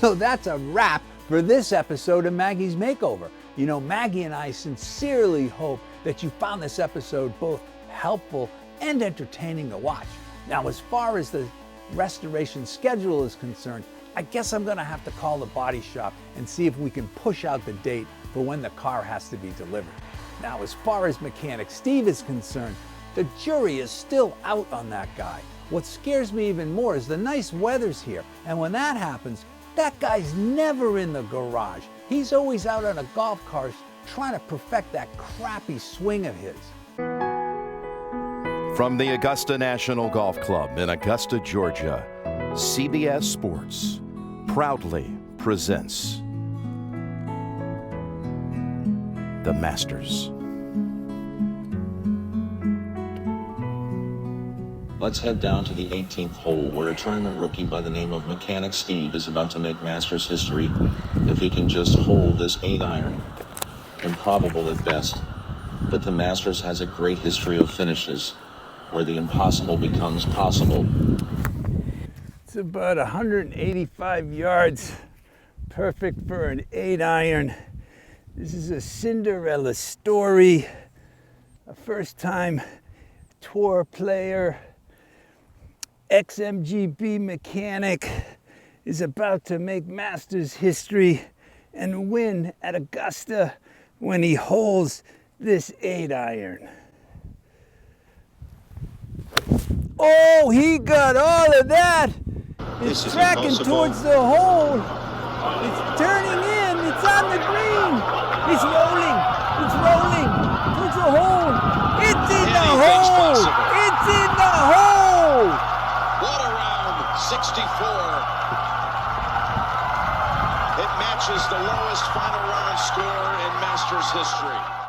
So that's a wrap for this episode of Maggie's Makeover. You know, Maggie and I sincerely hope that you found this episode both helpful and entertaining to watch. Now, as far as the restoration schedule is concerned, I guess I'm gonna have to call the body shop and see if we can push out the date for when the car has to be delivered. Now, as far as mechanic Steve is concerned, the jury is still out on that guy. What scares me even more is the nice weather's here, and when that happens, that guy's never in the garage. He's always out on a golf cart trying to perfect that crappy swing of his. From the Augusta National Golf Club in Augusta, Georgia, CBS Sports proudly presents the Masters. Let's head down to the 18th hole, where a tournament rookie by the name of Mechanic Steve is about to make Masters history if he can just hold this 8-iron. Improbable at best, but the Masters has a great history of finishes where the impossible becomes possible. It's about 185 yards, perfect for an 8-iron. This is a Cinderella story, a first-time tour player. XMGB mechanic is about to make Masters history and win at Augusta when he holds this 8-iron. Oh, he got all of that. It's tracking towards the hole. It's turning in. It's on the green. It's rolling. It's rolling towards the hole. It's in the hole. It's in the hole. What a round, 64. It matches the lowest final round score in Masters history.